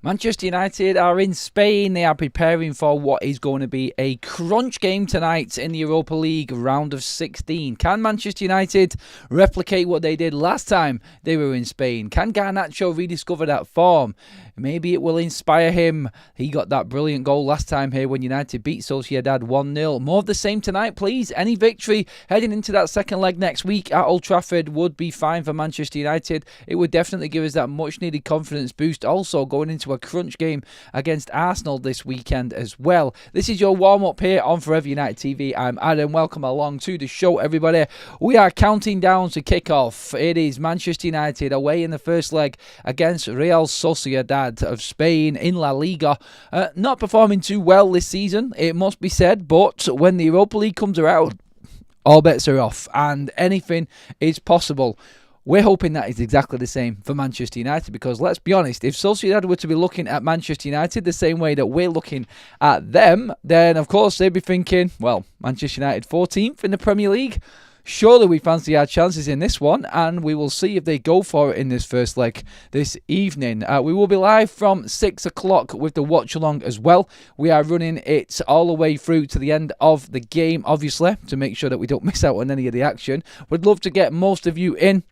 Manchester United are in Spain. They are preparing for what is going to be a crunch game tonight in the Europa League round of 16. Can Manchester United replicate what they did last time they were in Spain? Can Garnacho rediscover that form? Maybe it will inspire him. He got that brilliant goal last time here when United beat Sociedad 1-0. More of the same tonight, please. Any victory heading into that second leg next week at Old Trafford would be fine for Manchester United. It would definitely give us that much-needed confidence boost. Also, going into a crunch game against Arsenal this weekend as well. This is your warm-up here on Forever United TV. I'm Adam. Welcome along to the show, everybody. We are counting down to kick-off. It is Manchester United away in the first leg against Real Sociedad of Spain in La Liga. Not performing too well this season, it must be said, but when the Europa League comes around, all bets are off and anything is possible. We're hoping that is exactly the same for Manchester United because, let's be honest, if Sociedad were to be looking at Manchester United the same way that we're looking at them, then of course they'd be thinking, well, Manchester United 14th in the Premier League. Surely we fancy our chances in this one, and we will see if they go for it in this first leg this evening. We will be live from 6 o'clock with the watch-along as well. We are running it all the way through to the end of the game, obviously, to make sure that we don't miss out on any of the action. We'd love to get most of you in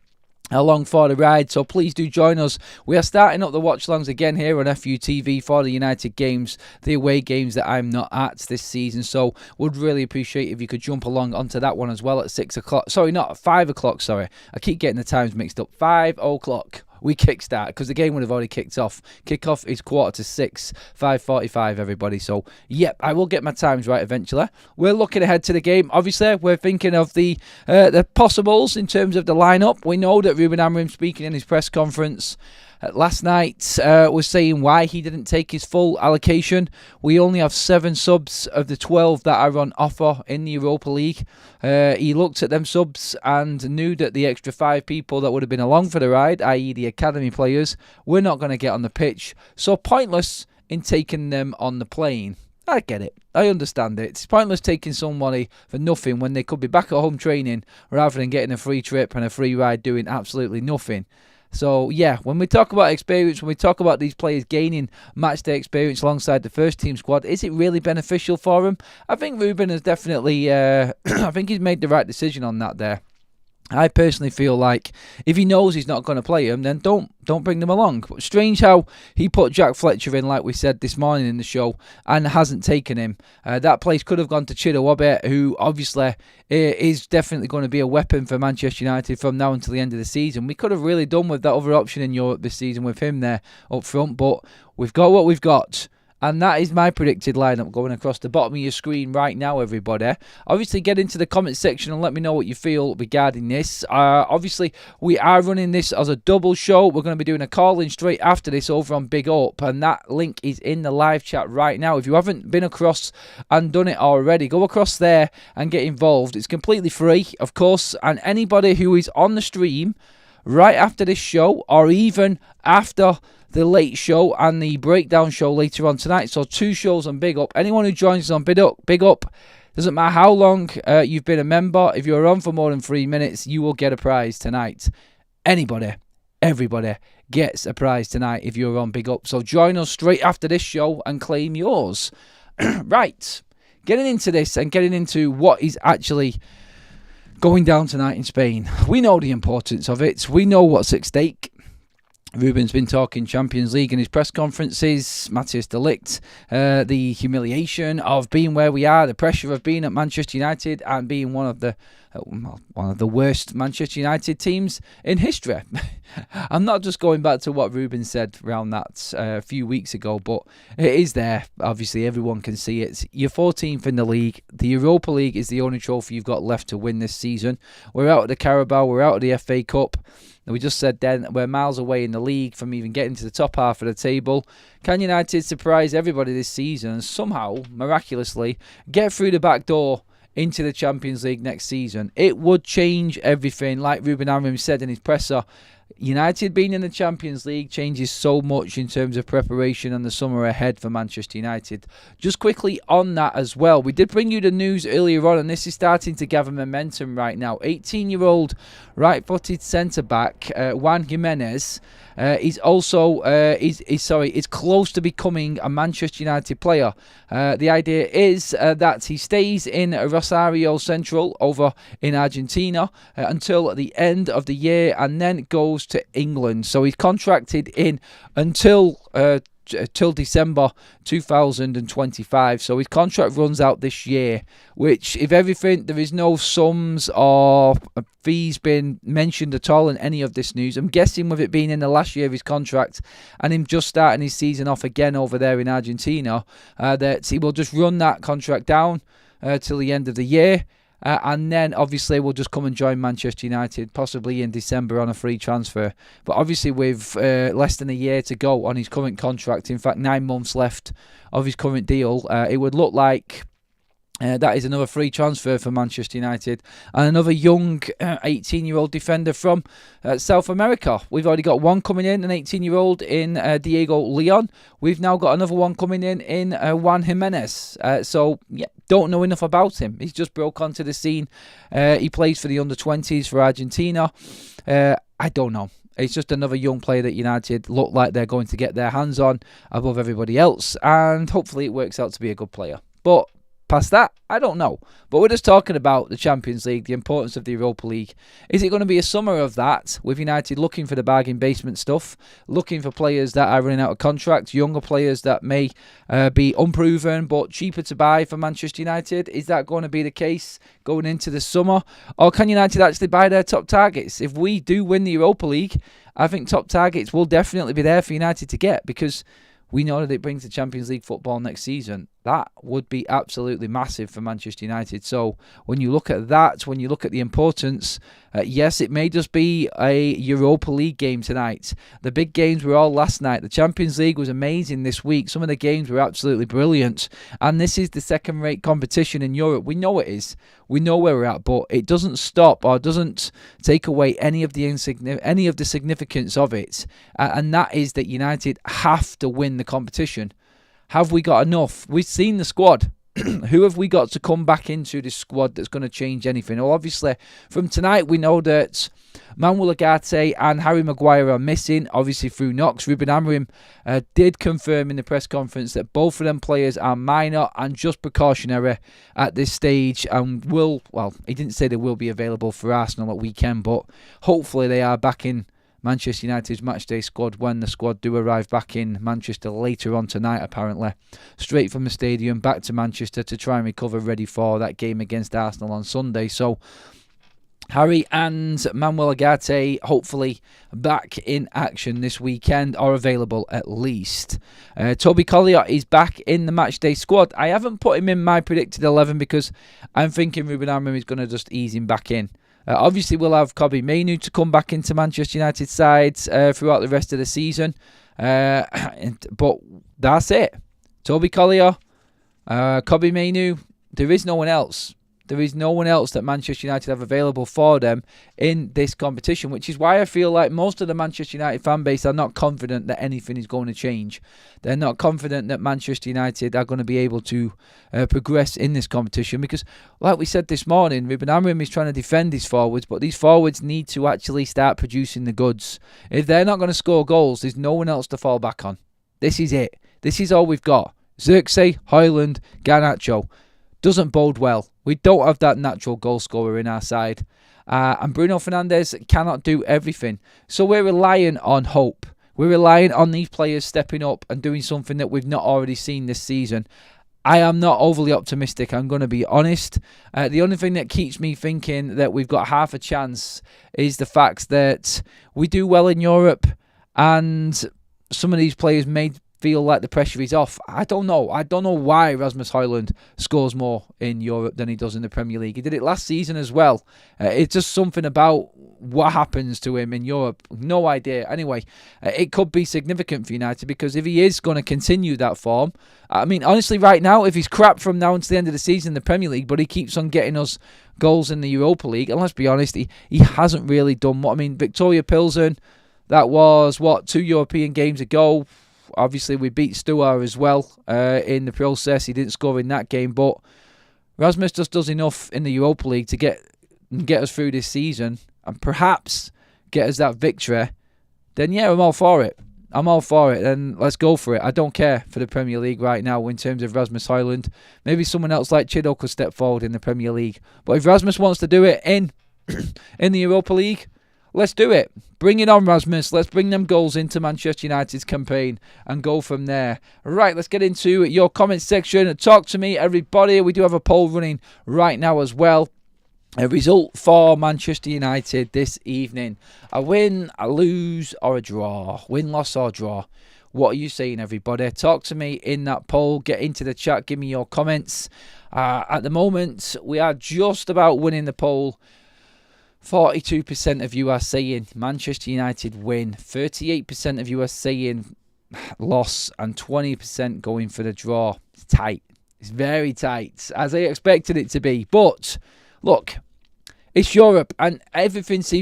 along for the ride, so please do join us. We are starting up the watch-alongs again here on FUTV for the United games, the away games that I'm not at this season, so would really appreciate if you could jump along onto that one as well at 6 o'clock. Sorry, not 5 o'clock, sorry. I keep getting the times mixed up. 5 o'clock. We kickstart because the game would have already kicked off. Kickoff is 5:45, 5:45, everybody. So, yep, I will get my times right eventually. We're looking ahead to the game. Obviously, we're thinking of the possibles in terms of the lineup. We know that Ruben Amorim, speaking in his press conference last night, was saying why he didn't take his full allocation. We only have 7 subs of the 12 that are on offer in the Europa League. He looked at them subs and knew that the extra 5 people that would have been along for the ride, i.e. the academy players, were not going to get on the pitch. So pointless in taking them on the plane. I get it. I understand it. It's pointless taking somebody for nothing when they could be back at home training rather than getting a free trip and a free ride doing absolutely nothing. So, yeah, when we talk about experience, when we talk about these players gaining matchday experience alongside the first team squad, is it really beneficial for them? I think Ruben has definitely, I think he's made the right decision on that there. I personally feel like if he knows he's not going to play him, then don't bring them along. But strange how he put Jack Fletcher in, like we said this morning in the show, and hasn't taken him. That place could have gone to Chidowobbe, who obviously is definitely going to be a weapon for Manchester United from now until the end of the season. We could have really done with that other option in Europe this season with him there up front, but we've got what we've got. And that is my predicted lineup going across the bottom of your screen right now, everybody. Obviously, get into the comment section and let me know what you feel regarding this. Obviously, we are running this as a double show. We're going to be doing a call-in straight after this over on Big Up, and that link is in the live chat right now. If you haven't been across and done it already, go across there and get involved. It's completely free, of course, and anybody who is on the stream right after this show or even after the late show and the breakdown show later on tonight. So 2 shows on Big Up. Anyone who joins us on Big Up, doesn't matter how long you've been a member, if you're on for more than 3 minutes, you will get a prize tonight. Anybody, everybody gets a prize tonight if you're on Big Up. So join us straight after this show and claim yours. Right, getting into this and getting into what is actually going down tonight in Spain. We know the importance of it. We know what's at stake. Ruben's been talking Champions League in his press conferences, Matthias de Ligt, the humiliation of being where we are, the pressure of being at Manchester United and being one of the worst Manchester United teams in history. I'm not just going back to what Ruben said around that a few weeks ago, but it is there. Obviously, everyone can see it. You're 14th in the league. The Europa League is the only trophy you've got left to win this season. We're out of the Carabao. We're out of the FA Cup. We just said then we're miles away in the league from even getting to the top half of the table. Can United surprise everybody this season and somehow, miraculously, get through the back door into the Champions League next season? It would change everything. Like Ruben Amorim said in his presser, United being in the Champions League changes so much in terms of preparation and the summer ahead for Manchester United. Just quickly on that as well, we did bring you the news earlier on, and this is starting to gather momentum right now. 18-year-old right-footed centre-back Juan Jimenez is close to becoming a Manchester United player. The idea is that he stays in Rosario Central over in Argentina until the end of the year and then goes to England. So he's contracted in until December 2025. So his contract runs out this year, which, if everything, there is no sums or fees been mentioned at all in any of this news. I'm guessing with it being in the last year of his contract and him just starting his season off again over there in Argentina, that he will just run that contract down till the end of the year. And then, obviously, we'll just come and join Manchester United, possibly in December on a free transfer. But obviously, with less than a year to go on his current contract, in fact, 9 months left of his current deal, it would look like that is another free transfer for Manchester United. And another young 18-year-old defender from South America. We've already got one coming in, an 18-year-old in Diego Leon. We've now got another one coming in Juan Jimenez. So, yeah, don't know enough about him. He's just broke onto the scene. He plays for the under-20s for Argentina. I don't know. It's just another young player that United look like they're going to get their hands on above everybody else. And hopefully it works out to be a good player. But past that, I don't know. But we're just talking about the Champions League, the importance of the Europa League. Is it going to be a summer of that, with United looking for the bargain basement stuff, looking for players that are running out of contracts, younger players that may be unproven but cheaper to buy for Manchester United? Is that going to be the case going into the summer? Or can United actually buy their top targets? If we do win the Europa League, I think top targets will definitely be there for United to get, because we know that it brings the Champions League football next season. That would be absolutely massive for Manchester United. So when you look at that, when you look at the importance, yes, it may just be a Europa League game tonight. The big games were all last night. The Champions League was amazing this week. Some of the games were absolutely brilliant. And this is the second-rate competition in Europe. We know it is. We know where we're at, but it doesn't stop or doesn't take away any of the significance of it. And that is that United have to win the competition. Have we got enough? We've seen the squad. Who have we got to come back into this squad that's going to change anything? Well, obviously, from tonight, we know that Manuel Ugarte and Harry Maguire are missing, obviously through knocks. Ruben Amorim did confirm in the press conference that both of them players are minor and just precautionary at this stage, and he didn't say they will be available for Arsenal at weekend, but hopefully they are back in Manchester United's matchday squad when the squad do arrive back in Manchester later on tonight, apparently. Straight from the stadium back to Manchester to try and recover, ready for that game against Arsenal on Sunday. So Harry and Manuel Ugarte hopefully back in action this weekend, or available at least. Toby Collier is back in the matchday squad. I haven't put him in my predicted 11 because I'm thinking Ruben Amorim is going to just ease him back in. Obviously, we'll have Kobbie Mainoo to come back into Manchester United sides throughout the rest of the season. But that's it. Toby Collier, Kobbie Mainoo, there is no one else. There is no one else that Manchester United have available for them in this competition, which is why I feel like most of the Manchester United fan base are not confident that anything is going to change. They're not confident that Manchester United are going to be able to progress in this competition because, like we said this morning, Ruben Amorim is trying to defend his forwards, but these forwards need to actually start producing the goods. If they're not going to score goals, there's no one else to fall back on. This is it. This is all we've got. Xerxes, Højlund, Garnacho. Doesn't bode well. We don't have that natural goal scorer in our side. And Bruno Fernandes cannot do everything. So we're relying on hope. We're relying on these players stepping up and doing something that we've not already seen this season. I am not overly optimistic, I'm going to be honest. The only thing that keeps me thinking that we've got half a chance is the fact that we do well in Europe and some of these players may feel like the pressure is off. I don't know. I don't know why Rasmus Højlund scores more in Europe than he does in the Premier League. He did it last season as well. It's just something about what happens to him in Europe. No idea. Anyway, it could be significant for United because if he is going to continue that form, I mean, honestly, right now, if he's crap from now until the end of the season in the Premier League, but he keeps on getting us goals in the Europa League, and let's be honest, he hasn't really done what. I mean, Victoria Pilsen, That was, 2 European games ago. Obviously, we beat Steaua as well in the process. He didn't score in that game, but Rasmus just does enough in the Europa League to get us through this season and perhaps get us that victory. Then, yeah, I'm all for it. Then let's go for it. I don't care for the Premier League right now in terms of Rasmus Højlund. Maybe someone else like Chido could step forward in the Premier League. But if Rasmus wants to do it in the Europa League, let's do it. Bring it on, Rasmus. Let's bring them goals into Manchester United's campaign and go from there. Right, let's get into your comments section. Talk to me, everybody. We do have a poll running right now as well. A result for Manchester United this evening. A win, a lose, or a draw. Win, loss, or draw. What are you saying, everybody? Talk to me in that poll. Get into the chat. Give me your comments. At the moment, we are just about winning the poll. 42% of you are saying Manchester United win. 38% of you are saying loss. And 20% going for the draw. It's tight. It's very tight, as I expected it to be. But look, it's Europe, and everything's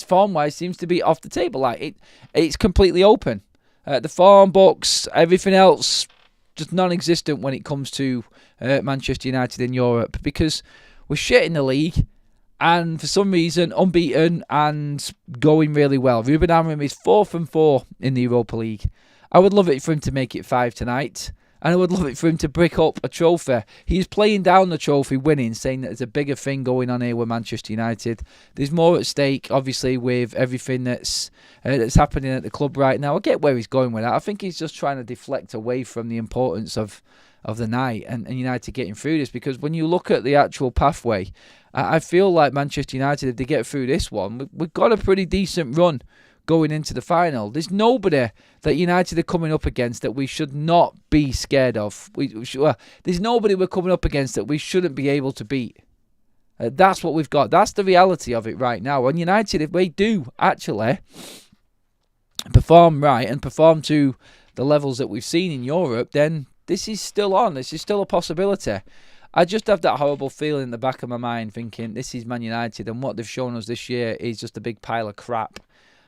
form-wise seems to be off the table. Like it's completely open. The form books, everything else, just non-existent when it comes to Manchester United in Europe, because we're shit in the league, and for some reason unbeaten and going really well. Ruben Amorim is 4-4 in the Europa League. I would love it for him to make it 5 tonight. And I would love it for him to brick up a trophy. He's playing down the trophy, winning, saying that there's a bigger thing going on here with Manchester United. There's more at stake, obviously, with everything that's happening at the club right now. I get where he's going with that. I think he's just trying to deflect away from the importance of the night and United getting through this. Because when you look at the actual pathway, I feel like Manchester United, if they get through this one, we've got a pretty decent run going into the final. There's nobody that United are coming up against that we should not be scared of. There's nobody we're coming up against that we shouldn't be able to beat. That's what we've got. That's the reality of it right now. And United, if we do actually perform right and perform to the levels that we've seen in Europe, then this is still on. This is still a possibility. I just have that horrible feeling in the back of my mind thinking this is Man United, and what they've shown us this year is just a big pile of crap.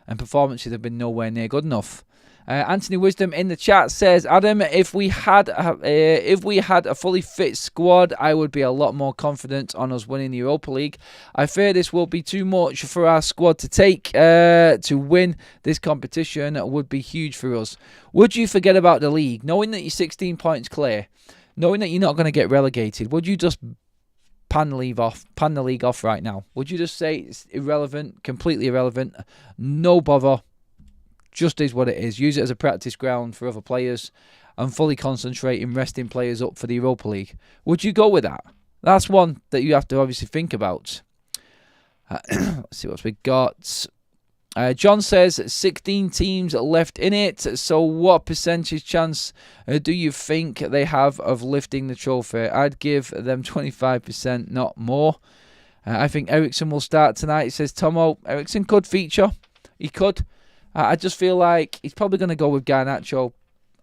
And performances have been nowhere near good enough. Anthony Wisdom in the chat says, Adam, if we had a fully fit squad, I would be a lot more confident on us winning the Europa League. I fear this will be too much for our squad to take. To win this competition would be huge for us. Would you forget about the league, knowing that you're 16 points clear, knowing that you're not going to get relegated? Would you just pan the league off right now? Would you just say it's irrelevant, completely irrelevant, no bother, just is what it is, use it as a practice ground for other players and fully concentrate in resting players up for the Europa League? Would you go with that? That's one that you have to obviously think about. Let's see what we got. John says 16 teams left in it, so what percentage chance do you think they have of lifting the trophy? I'd give them 25%, not more. I think Ericsson will start tonight, says Tomo. Ericsson could feature. He could. I just feel like he's probably going to go with Garnacho.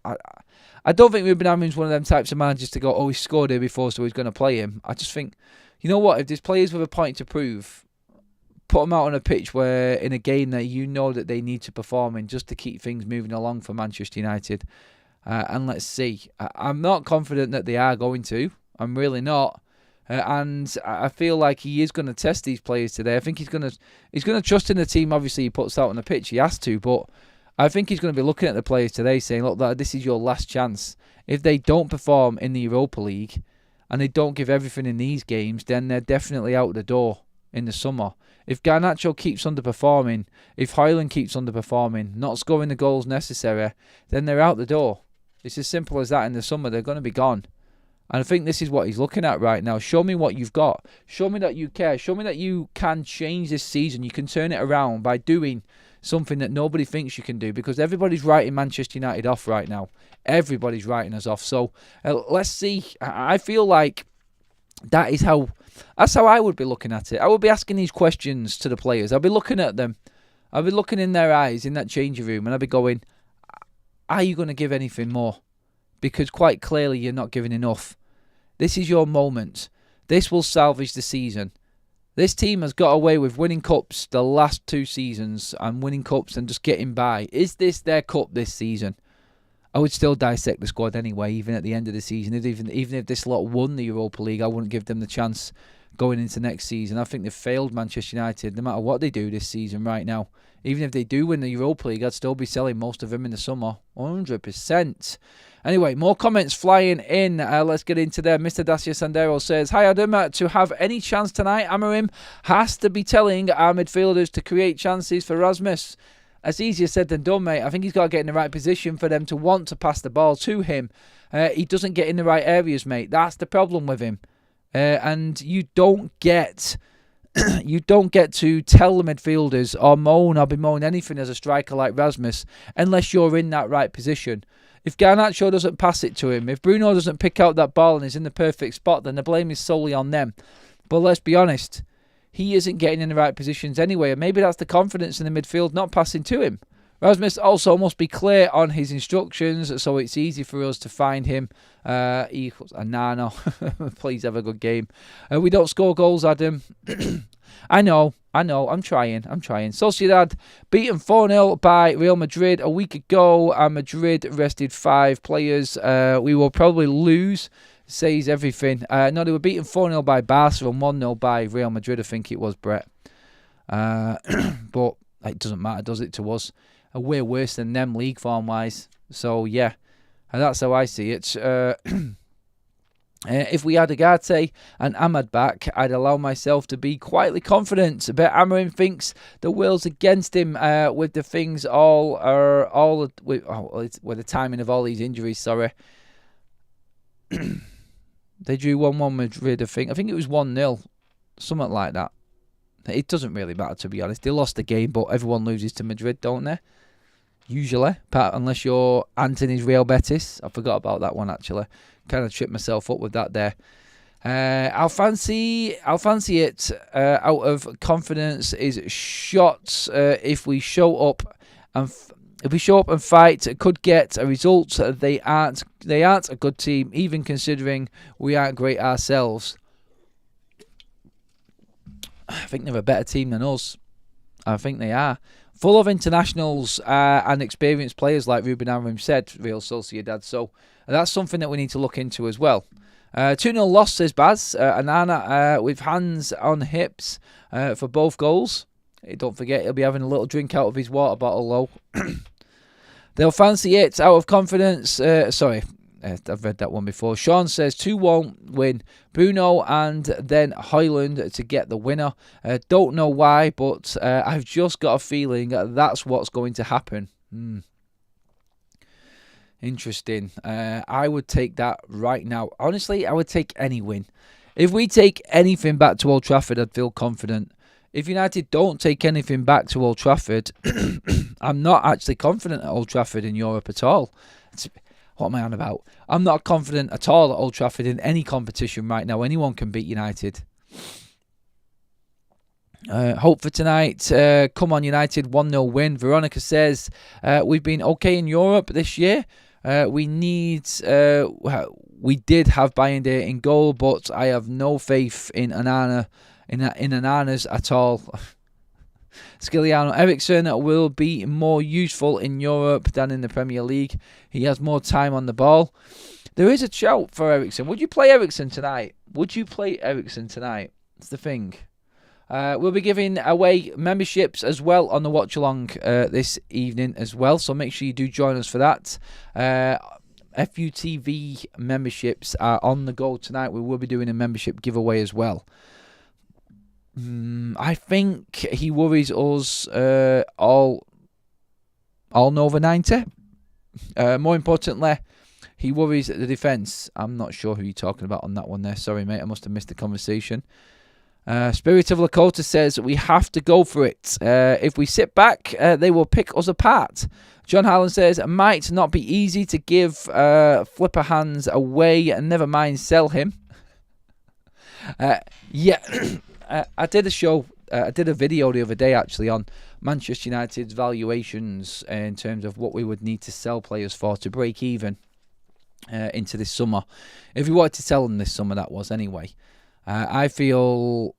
I don't think Ruben Amorim's one of them types of managers to go, he scored here before, so he's going to play him. I just think, you know what, if there's players with a point to prove, put them out on a pitch where in a game that you know that they need to perform in just to keep things moving along for Manchester United. And let's see. I'm not confident that they are going to. I'm really not. And I feel like he is going to test these players today. I think he's going to trust in the team. Obviously, he puts out on the pitch. He has to. But I think he's going to be looking at the players today saying, look, this is your last chance. If they don't perform in the Europa League and they don't give everything in these games, then they're definitely out the door in the summer. If Garnacho keeps underperforming, if Højlund keeps underperforming, not scoring the goals necessary, then they're out the door. It's as simple as that in the summer. They're going to be gone. And I think this is what he's looking at right now. Show me what you've got. Show me that you care. Show me that you can change this season. You can turn it around by doing something that nobody thinks you can do, because everybody's writing Manchester United off right now. Everybody's writing us off. So let's see. I feel like that's how I would be looking at it. I would be asking these questions to the players. I'll be looking at them. I'll be looking in their eyes in that changing room, and I'll be going, are you going to give anything more? Because quite clearly you're not giving enough. This is your moment. This will salvage the season. This team has got away with winning cups the last 2 seasons and winning cups and just getting by. Is this their cup this season? I would still dissect the squad anyway, even at the end of the season. Even if this lot won the Europa League, I wouldn't give them the chance going into next season. I think they've failed Manchester United no matter what they do this season right now. Even if they do win the Europa League, I'd still be selling most of them in the summer. 100%. Anyway, more comments flying in. Let's get into them. Mr. Dacia Sandero says, "Hi Adam, to have any chance tonight, Amorim has to be telling our midfielders to create chances for Rasmus." That's easier said than done, mate. I think he's got to get in the right position for them to want to pass the ball to him. He doesn't get in the right areas, mate. That's the problem with him. And you don't get to tell the midfielders or moan or bemoan anything as a striker like Rasmus unless you're in that right position. If Garnacho doesn't pass it to him, if Bruno doesn't pick out that ball and is in the perfect spot, then the blame is solely on them. But let's be honest, he isn't getting in the right positions anyway, and maybe that's the confidence in the midfield not passing to him. Rasmus also must be clear on his instructions, so it's easy for us to find him. Equals Anano. Please have a good game. We don't score goals, Adam. I know. I'm trying. Sociedad beaten 4-0 by Real Madrid a week ago, and Madrid rested 5 players. We will probably lose. Says everything. No, they were beaten 4-0 by Barca and 1-0 by Real Madrid, I think it was, Brett. But it doesn't matter, does it, to us? We're worse than them league form-wise. So, yeah, that's how I see it. If we had Agate and Ahmad back, I'd allow myself to be quietly confident. But Amorim thinks the world's against him with the things with the timing of all these injuries, sorry. They drew 1-1 Madrid, I think. I think it was 1-0. Something like that. It doesn't really matter, to be honest. They lost the game, but everyone loses to Madrid, don't they? Usually. Unless you're Anthony's Real Betis. I forgot about that one, actually. Kind of tripped myself up with that there. I'll fancy it out of confidence is shots. If we show up and fight, could get a result. They aren't a good team, even considering we aren't great ourselves. I think they're a better team than us. I think they are. Full of internationals and experienced players, like Ruben Amorim said, Real Sociedad. So that's something that we need to look into as well. 2-0 loss, says Baz. Anana with hands on hips for both goals. Don't forget, he'll be having a little drink out of his water bottle, though. They'll fancy it out of confidence. I've read that one before. Sean says 2-1 win. Bruno and then Højlund to get the winner. Don't know why, but I've just got a feeling that's what's going to happen. Interesting. I would take that right now. Honestly, I would take any win. If we take anything back to Old Trafford, I'd feel confident. If United don't take anything back to Old Trafford, I'm not actually confident at Old Trafford in Europe at all. What am I on about? I'm not confident at all at Old Trafford in any competition right now. Anyone can beat United. Hope for tonight. Come on, United. 1-0 win. Veronica says, we've been okay in Europe this year. We did have Bayern in goal, but I have no faith in Anana's at all. Skiliano Eriksson will be more useful in Europe than in the Premier League. He has more time on the ball. There is a shout for Eriksson. Would you play Eriksson tonight? That's the thing. We'll be giving away memberships as well on the watch along this evening as well. So make sure you do join us for that. FUTV memberships are on the go tonight. We will be doing a membership giveaway as well. I think he worries us all over 90. More importantly, he worries the defence. I'm not sure who you're talking about on that one there. Sorry, mate. I must have missed the conversation. Spirit of Lakota says we have to go for it. If we sit back, they will pick us apart. John Harlan says it might not be easy to give Flipper Hands away, and never mind sell him. I did a video the other day actually on Manchester United's valuations in terms of what we would need to sell players for to break even into this summer. If we wanted to sell them this summer, that was anyway. I feel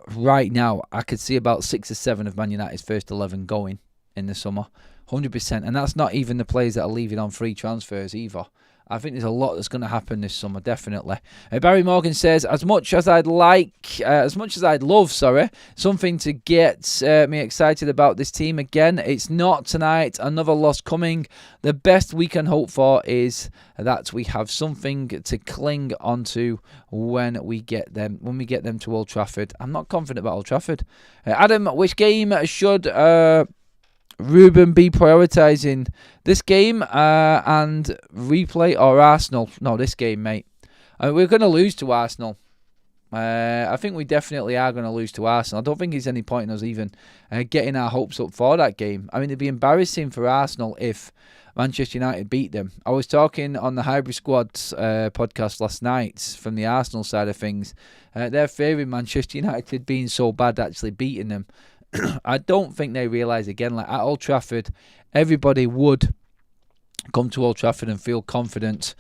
right now, I could see about 6 or 7 of Man United's first 11 going in the summer. 100%. And that's not even the players that are leaving on free transfers either. I think there's a lot that's going to happen this summer, definitely. Barry Morgan says, as much as I'd love, something to get me excited about this team again, it's not tonight. Another loss coming. The best we can hope for is that we have something to cling onto when we get them to Old Trafford. I'm not confident about Old Trafford. Adam, which game should Ruben be prioritising? This game and replay or Arsenal? No, this game, mate. We're going to lose to Arsenal. I think we definitely are going to lose to Arsenal. I don't think there's any point in us even getting our hopes up for that game. I mean, it'd be embarrassing for Arsenal if Manchester United beat them. I was talking on the Hybrid Squad podcast last night from the Arsenal side of things. They're favouring Manchester United being so bad actually beating them. I don't think they realise, again, like at Old Trafford, everybody would come to Old Trafford and feel confident.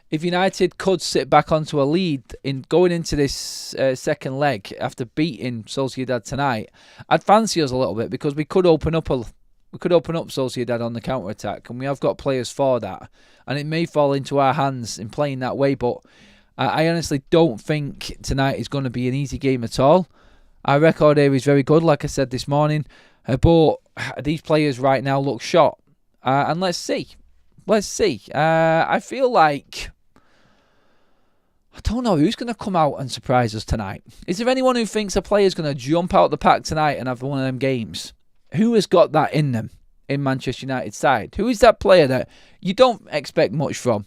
If United could sit back onto a lead in going into this second leg after beating Sociedad tonight, I'd fancy us a little bit because we could open up Sociedad on the counter attack, and we have got players for that, and it may fall into our hands in playing that way. But I honestly don't think tonight is going to be an easy game at all. Our record here is very good, like I said this morning, but these players right now look shot. And let's see. I feel like, I don't know who's going to come out and surprise us tonight. Is there anyone who thinks a player's going to jump out the pack tonight and have one of them games? Who has got that in them in Manchester United's side? Who is that player that you don't expect much from,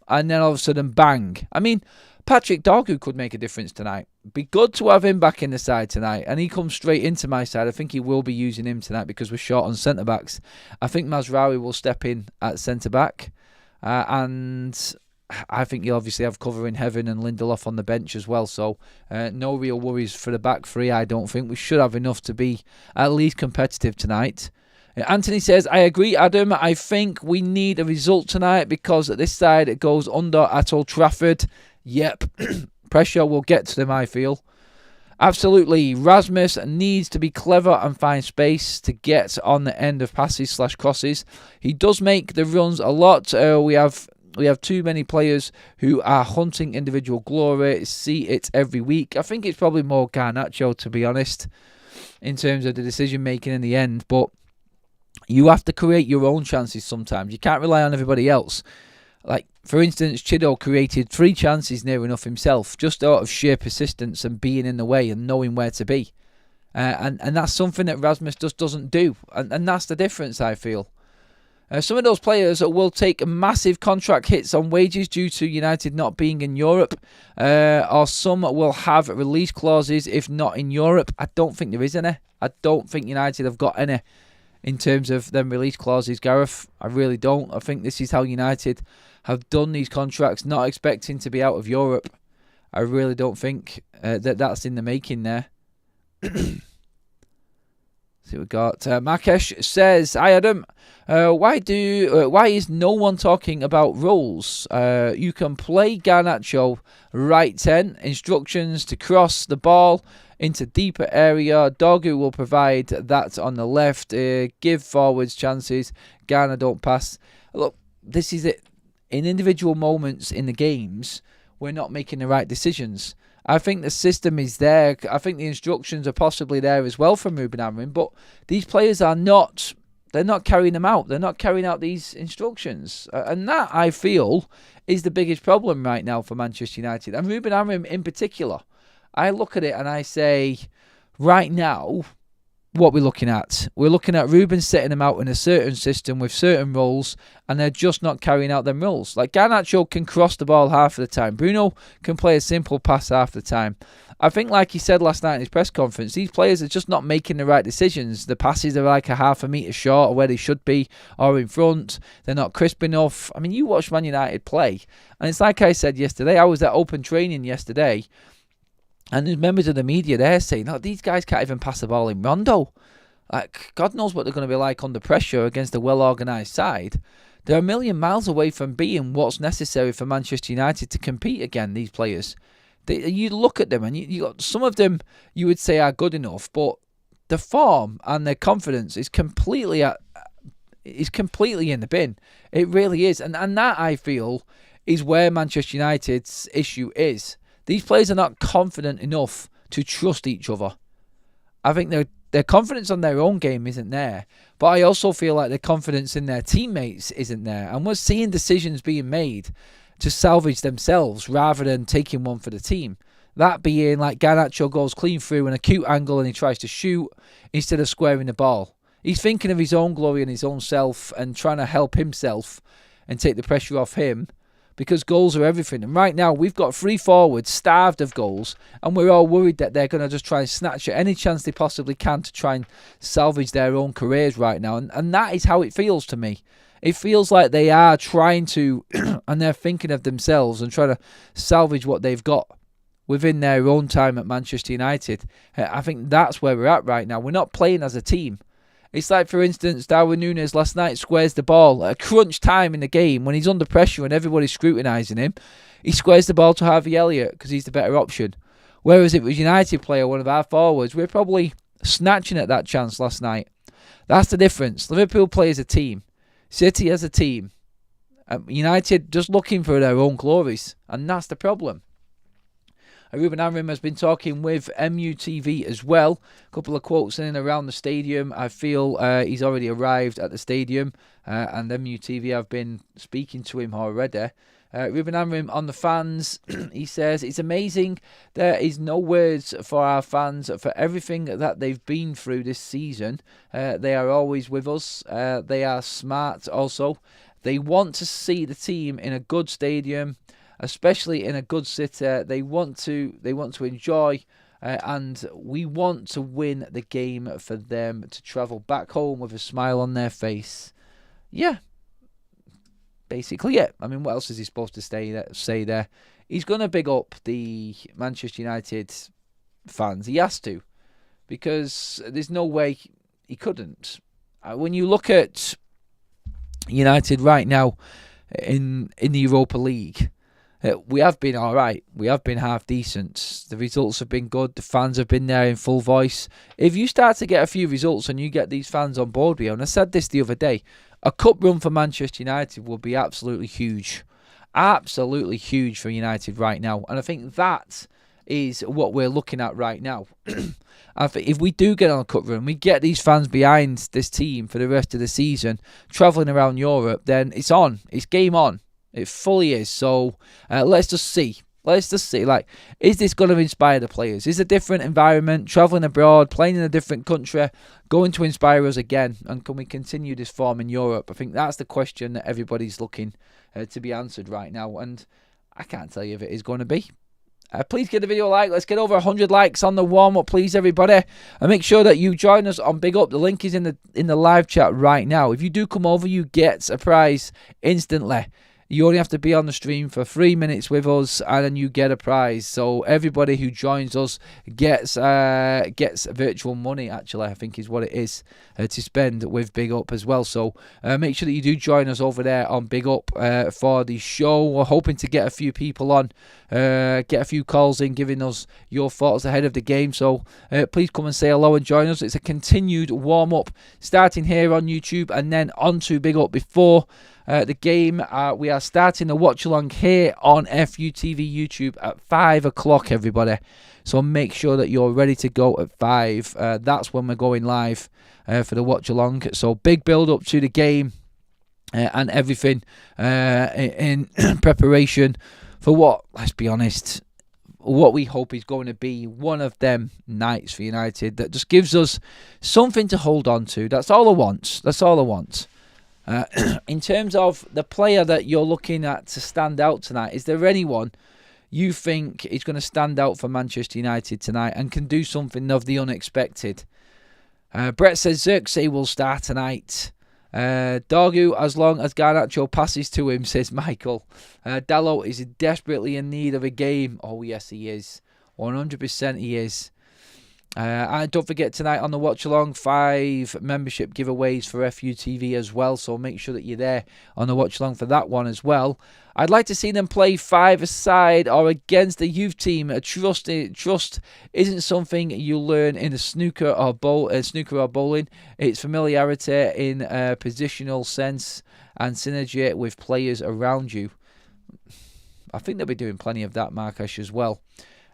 and then all of a sudden, bang? I mean, Patrick Dorgu could make a difference tonight. Be good to have him back in the side tonight, and he comes straight into my side. I think he will be using him tonight because we're short on centre-backs. I think Mazraoui will step in at centre-back, and I think you'll obviously have cover in Heaven and Lindelof on the bench as well, so no real worries for the back three, I don't think. We should have enough to be at least competitive tonight. Anthony says, I agree, Adam. I think we need a result tonight because at this side it goes under at Old Trafford. Yep, pressure will get to them, I feel. Absolutely, Rasmus needs to be clever and find space to get on the end of passes/crosses. He does make the runs a lot. We have too many players who are hunting individual glory. See it every week. I think it's probably more Garnacho, to be honest, in terms of the decision making in the end. But you have to create your own chances sometimes. You can't rely on everybody else. Like, for instance, Chido created 3 chances near enough himself, just out of sheer persistence and being in the way and knowing where to be. And that's something that Rasmus just doesn't do. And that's the difference, I feel. Some of those players will take massive contract hits on wages due to United not being in Europe, or some will have release clauses if not in Europe. I don't think there is any. I don't think United have got any in terms of them release clauses, Gareth. I really don't. I think this is how United have done these contracts, not expecting to be out of Europe. I really don't think that's in the making there. See what we got. Makesh says, hi Adam, why is no one talking about roles? You can play Garnacho right 10, instructions to cross the ball into deeper area. Dorgu will provide that on the left. Give forwards chances. Garner don't pass. Look, this is it. In individual moments in the games, we're not making the right decisions. I think the system is there. I think the instructions are possibly there as well from Ruben Amorim, but these players are not. They're not carrying them out. They're not carrying out these instructions. And that, I feel, is the biggest problem right now for Manchester United. And Ruben Amorim in particular. I look at it and I say, right now, what we're looking at. We're looking at Ruben setting them out in a certain system with certain roles, and they're just not carrying out them roles. Like, Garnacho can cross the ball half of the time. Bruno can play a simple pass half the time. I think, like he said last night in his press conference, these players are just not making the right decisions. The passes are like a half a metre short of where they should be, or in front. They're not crisp enough. I mean, you watch Man United play, and it's like I said yesterday. I was at open training yesterday, and there's members of the media there saying, "Oh, these guys can't even pass the ball in rondo." Like, God knows what they're going to be like under pressure against a well-organised side. They're a million miles away from being what's necessary for Manchester United to compete again, these players. You look at them and you got some of them you would say are good enough, but the form and their confidence is completely in the bin. It really is, and that I feel is where Manchester United's issue is. These players are not confident enough to trust each other. I think their confidence on their own game isn't there, but I also feel like their confidence in their teammates isn't there, and we're seeing decisions being made to salvage themselves rather than taking one for the team. That being like Garnacho goes clean through an acute angle and he tries to shoot instead of squaring the ball. He's thinking of his own glory and his own self and trying to help himself and take the pressure off him, because goals are everything. And right now we've got 3 forwards starved of goals, and we're all worried that they're going to just try and snatch at any chance they possibly can to try and salvage their own careers right now. And that is how it feels to me. It feels like they are trying to, and they're thinking of themselves and trying to salvage what they've got within their own time at Manchester United. I think that's where we're at right now. We're not playing as a team. It's like, for instance, Darwin Núñez last night squares the ball at a crunch time in the game when he's under pressure and everybody's scrutinising him. He squares the ball to Harvey Elliott because he's the better option. Whereas if it was United player, one of our forwards, we're probably snatching at that chance last night. That's the difference. Liverpool play as a team. City as a team. United just looking for their own glories. And that's the problem. Ruben Amorim has been talking with MUTV as well. A couple of quotes in and around the stadium. I feel he's already arrived at the stadium, and MUTV have been speaking to him already. Ruben Amorim on the fans, he says, "It's amazing. There is no words for our fans for everything that they've been through this season. They are always with us. They are smart also. They want to see the team in a good stadium, especially in a good city. They want to enjoy, and we want to win the game for them to travel back home with a smile on their face." Yeah, basically it. I mean, what else is he supposed to say there? He's going to big up the Manchester United fans. He has to, because there's no way he couldn't. When you look at United right now in the Europa League, we have been alright. We have been half decent. The results have been good. The fans have been there in full voice. If you start to get a few results and you get these fans on board with you, and I said this the other day, a cup run for Manchester United will be absolutely huge. Absolutely huge for United right now. And I think that is what we're looking at right now. I think if we do get on a cup run, we get these fans behind this team for the rest of the season, travelling around Europe, then it's on. It's game on. It fully is. So let's just see. Like, is this going to inspire the players? Is a different environment, travelling abroad, playing in a different country, going to inspire us again? And can we continue this form in Europe? I think that's the question that everybody's looking to be answered right now. And I can't tell you if it is going to be. Please give the video a like. Let's get over 100 likes on the warm-up, please, everybody. And make sure that you join us on Big Up. The link is in the live chat right now. If you do come over, you get a prize instantly. You only have to be on the stream for 3 minutes with us, and then you get a prize. So everybody who joins us gets virtual money, actually, I think is what it is, to spend with Big Up as well. So make sure that you do join us over there on Big Up for the show. We're hoping to get a few people on, get a few calls in, giving us your thoughts ahead of the game. So please come and say hello and join us. It's a continued warm-up starting here on YouTube and then onto Big Up before the game. We are starting the watch along here on FUTV YouTube at 5 o'clock, everybody. So make sure that you're ready to go at 5. That's when we're going live for the watch along. So big build up to the game and everything in preparation for what, let's be honest, what we hope is going to be one of them nights for United that just gives us something to hold on to. That's all I want. That's all I want. In terms of the player that you're looking at to stand out tonight, is there anyone you think is going to stand out for Manchester United tonight and can do something of the unexpected? Brett says Xerxes will start tonight. Dorgu, as long as Garnacho passes to him, says Michael. Dalot is desperately in need of a game. Oh, yes, he is. 100% he is. And don't forget tonight on the watch along, 5 membership giveaways for FUTV as well. So make sure that you're there on the watch along for that one as well. I'd like to see them play 5-a-side or against the youth team. Trust isn't something you learn in a snooker or bowling. It's familiarity in a positional sense and synergy with players around you. I think they'll be doing plenty of that, Markesh, as well.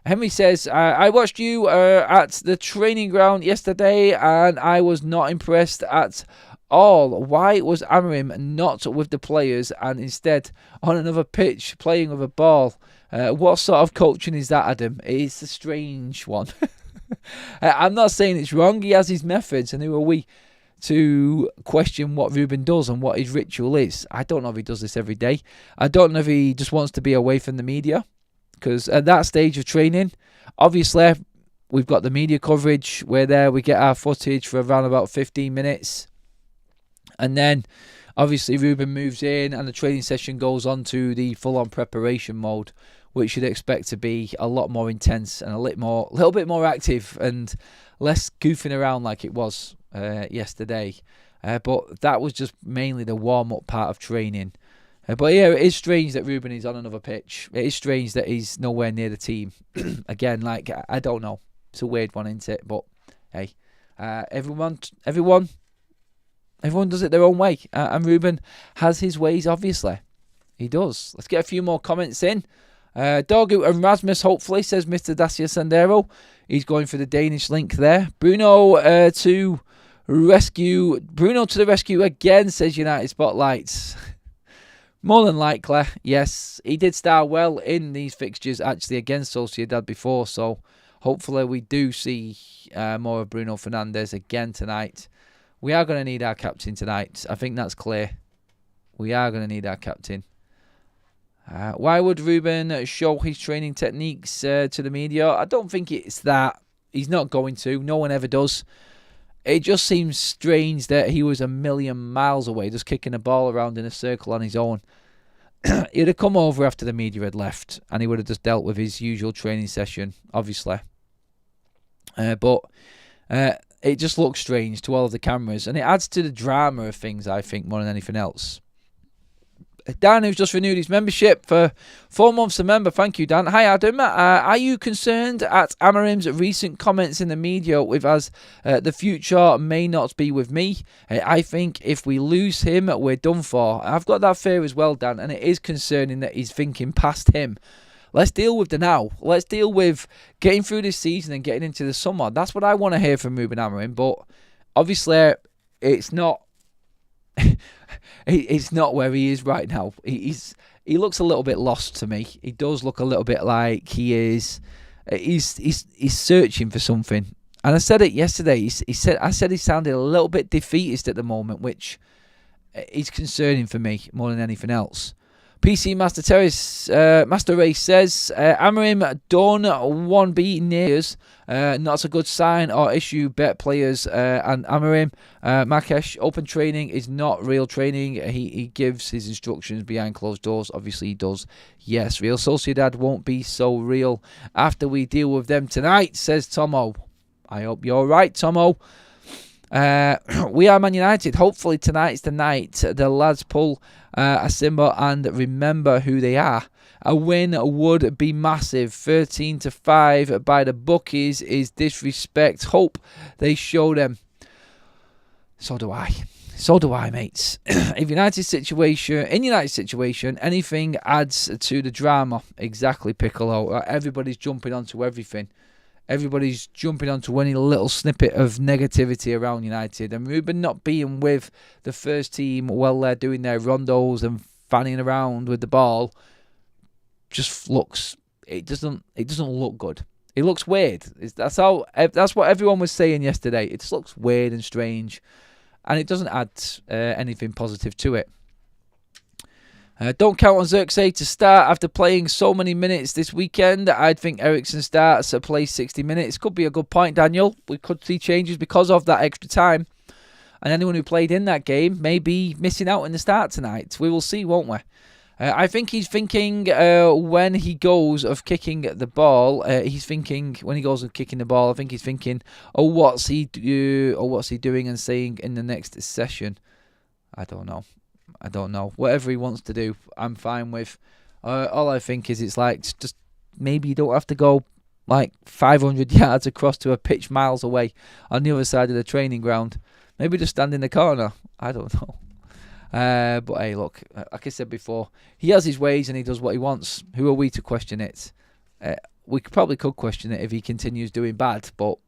Henry says, I watched you at the training ground yesterday and I was not impressed at all. Why was Amorim not with the players and instead on another pitch playing with a ball? What sort of coaching is that, Adam? It's a strange one. I'm not saying it's wrong. He has his methods, and who are we to question what Ruben does and what his ritual is? I don't know if he does this every day. I don't know if he just wants to be away from the media. Because at that stage of training, obviously, we've got the media coverage. We're there. We get our footage for around about 15 minutes. And then, obviously, Ruben moves in and the training session goes on to the full-on preparation mode, which you'd expect to be a lot more intense and a little bit more active and less goofing around like it was yesterday. But that was just mainly the warm-up part of training. But yeah, it is strange that Ruben is on another pitch. It is strange that he's nowhere near the team. Again, like, I don't know. It's a weird one, isn't it? But hey, everyone does it their own way. And Ruben has his ways, obviously. He does. Let's get a few more comments in. Dorgu and Rasmus, hopefully, says Mr. Dacia Sandero. He's going for the Danish link there. Bruno to the rescue again, says United Spotlights. More than likely, yes. He did start well in these fixtures, actually, against Sociedad before. So, hopefully, we do see more of Bruno Fernandes again tonight. We are going to need our captain tonight. I think that's clear. We are going to need our captain. Why would Ruben show his training techniques to the media? I don't think it's that. He's not going to. No one ever does. It just seems strange that he was a million miles away, just kicking a ball around in a circle on his own. He'd have come over after the media had left, and he would have just dealt with his usual training session, obviously. But it just looks strange to all of the cameras, and it adds to the drama of things, I think, more than anything else. Dan, who's just renewed his membership for 4 months a member. Thank you, Dan. Hi, Adam. Are you concerned at Amorim's recent comments in the media with us, the future may not be with me? I think if we lose him, we're done for. I've got that fear as well, Dan, and it is concerning that he's thinking past him. Let's deal with the now. Let's deal with getting through this season and getting into the summer. That's what I want to hear from Ruben Amorim, but obviously it's not... It's not where he is right now. He looks a little bit lost to me. He does look a little bit like he's searching for something. And I said it yesterday. I said he sounded a little bit defeatist at the moment, which is concerning for me more than anything else. PC Master Race says, Amorim don't want to be near us. Not a good sign or issue. Bet players and Amorim. Markesh, open training is not real training. He gives his instructions behind closed doors. Obviously he does. Yes, Real Sociedad won't be so real after we deal with them tonight, says Tomo. I hope you're right, Tomo. We are Man United. Hopefully tonight's the night the lads pull a Simba and remember who they are. A win would be massive. 13-5 by the bookies is disrespect. Hope they show them. So do I. So do I, mates. In United situation, anything adds to the drama. Exactly, Piccolo. Everybody's jumping onto everything. Everybody's jumping onto any little snippet of negativity around United. And Ruben not being with the first team while they're doing their rondos and fanning around with the ball just looks... It doesn't look good. It looks weird. That's what everyone was saying yesterday. It just looks weird and strange. And it doesn't add anything positive to it. Don't count on Xerxes to start after playing so many minutes this weekend. I'd think Eriksson starts to play 60 minutes. Could be a good point, Daniel. We could see changes because of that extra time. And anyone who played in that game may be missing out in the start tonight. We will see, won't we? I think he's thinking when he goes of kicking the ball. He's thinking when he goes of kicking the ball. I think he's thinking, oh, what's he doing and saying in the next session? I don't know. Whatever he wants to do, I'm fine with. All I think is it's like just maybe you don't have to go like 500 yards across to a pitch miles away on the other side of the training ground. Maybe just stand in the corner. I don't know. But hey, look, like I said before, he has his ways and he does what he wants. Who are we to question it? We probably could question it if he continues doing bad, but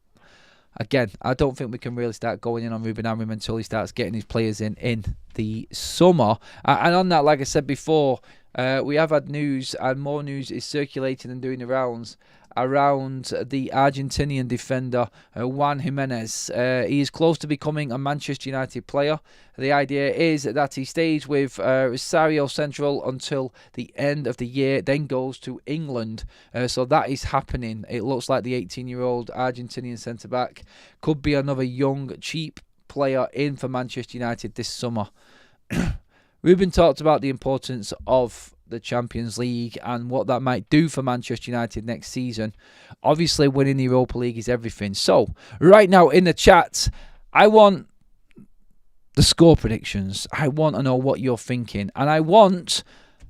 again, I don't think we can really start going in on Ruben Amorim until he starts getting his players in the summer. And on that, like I said before, we have had news, and more news is circulating and doing the rounds around the Argentinian defender Juan Jimenez. He is close to becoming a Manchester United player. The idea is that he stays with Rosario Central until the end of the year, then goes to England. So that is happening. It looks like the 18-year-old Argentinian centre-back could be another young, cheap player in for Manchester United this summer. Ruben talked about the importance of the Champions League and what that might do for Manchester United next season. Obviously, winning the Europa League is everything. So, right now in the chat, I want the score predictions. I want to know what you're thinking. And I want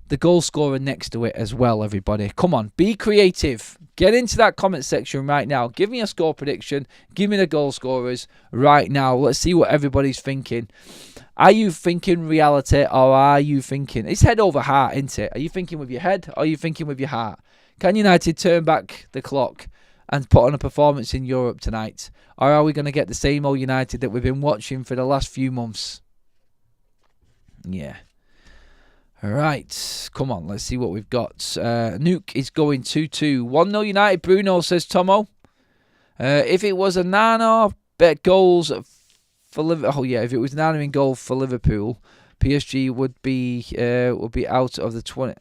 the goal scorer next to it as well, everybody. Come on, be creative. Get into that comment section right now. Give me a score prediction. Give me the goal scorers right now. Let's see what everybody's thinking. Are you thinking reality, or are you thinking... It's head over heart, isn't it? Are you thinking with your head, or are you thinking with your heart? Can United turn back the clock and put on a performance in Europe tonight? Or are we going to get the same old United that we've been watching for the last few months? Yeah. All right. Come on, let's see what we've got. Nuke is going 2-2. 1-0 United, Bruno, says Tomo. If it was a Nana, bet goals... if it was Nana in goal for Liverpool, PSG would be out of the 20.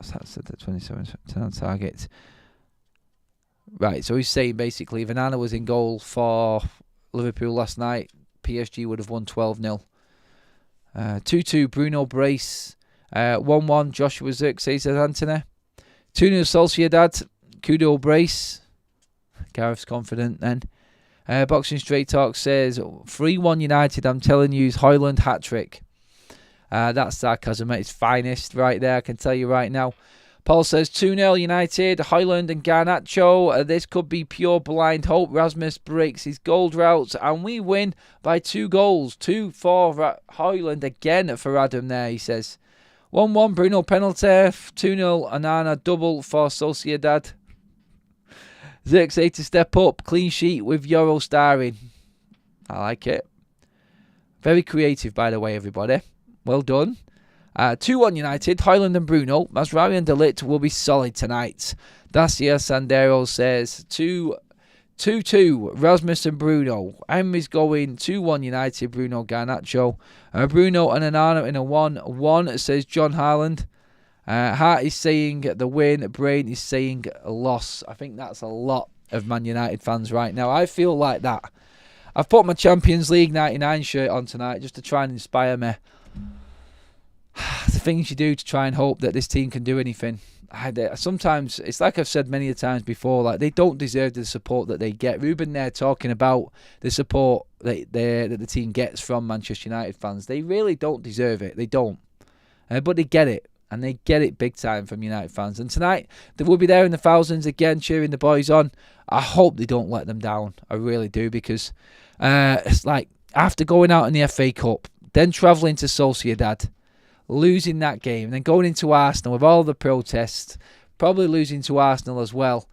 That's the 27 on target. Right, so he's saying basically if Nana was in goal for Liverpool last night, PSG would have won 12-0. 2-2 Bruno Brace. 1-1 Joshua Zirkzee, says Anthony. 2-0 Sociedad. Kudo Brace. Gareth's confident then. Boxing Straight Talk says 3-1 United. I'm telling you, Højlund hat-trick. That's sarcasm at its finest right there, I can tell you right now. Paul says 2-0 United. Højlund and Garnacho. This could be pure blind hope. Rasmus breaks his goal drought and we win by 2 goals. 2 for Højlund again for Adam there, he says. 1-1 Bruno penalty. 2-0 Anana double for Sociedad. Zirkzee to step up. Clean sheet with Euro starring. I like it. Very creative, by the way, everybody. Well done. 2-1 United. Højlund and Bruno. Masraoui and De Ligt will be solid tonight. Dacia Sandero says 2-2. Rasmus and Bruno. Henry's going 2-1 United. Bruno Garnacho. Bruno and Anana in a 1-1, says John Harland. Hart is saying the win. Brain is saying a loss. I think that's a lot of Man United fans right now. I feel like that. I've put my Champions League 99 shirt on tonight just to try and inspire me. The things you do to try and hope that this team can do anything. Sometimes, it's like I've said many times before, like they don't deserve the support that they get. Ruben there talking about the support that the team gets from Manchester United fans. They really don't deserve it. They don't. But they get it. And they get it big time from United fans. And tonight, they will be there in the thousands again, cheering the boys on. I hope they don't let them down. I really do, because it's like after going out in the FA Cup, then travelling to Sociedad, losing that game, then going into Arsenal with all the protests, probably losing to Arsenal as well.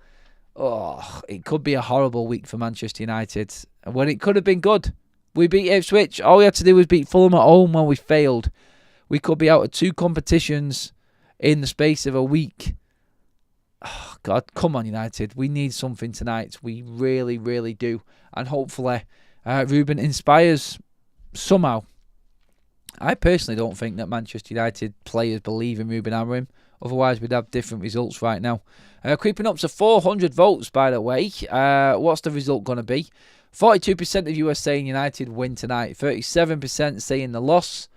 Oh, it could be a horrible week for Manchester United. When it could have been good. We beat Ipswich. All we had to do was beat Fulham at home when we failed. We could be out of 2 competitions in the space of a week. Oh, God, come on, United. We need something tonight. We really, really do. And hopefully, Ruben inspires somehow. I personally don't think that Manchester United players believe in Ruben Amorim. Otherwise, we'd have different results right now. Creeping up to 400 votes, by the way. What's the result going to be? 42% of you are saying United win tonight. 37% saying the loss.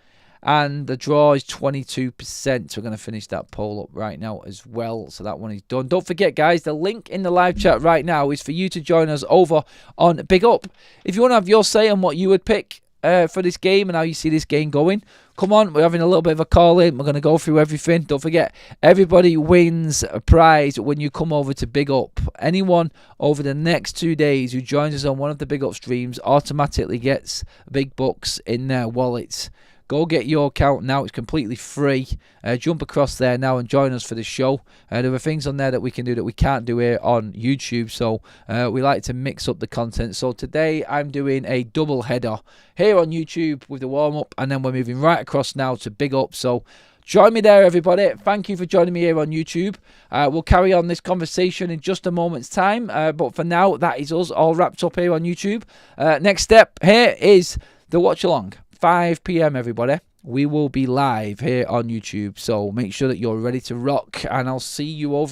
And the draw is 22%. We're going to finish that poll up right now as well. So that one is done. Don't forget, guys, the link in the live chat right now is for you to join us over on Big Up. If you want to have your say on what you would pick for this game and how you see this game going, come on, we're having a little bit of a call in. We're going to go through everything. Don't forget, everybody wins a prize when you come over to Big Up. Anyone over the next 2 days who joins us on one of the Big Up streams automatically gets big bucks in their wallets. Go get your account now. It's completely free. Jump across there now and join us for the show. There are things on there that we can do that we can't do here on YouTube. So we like to mix up the content. So today I'm doing a double header here on YouTube with the warm-up. And then we're moving right across now to Big Up. So join me there, everybody. Thank you for joining me here on YouTube. We'll carry on this conversation in just a moment's time. But for now, that is us all wrapped up here on YouTube. Next step here is the watch-along. 5 p.m. everybody. We will be live here on YouTube, so make sure that you're ready to rock, and I'll see you over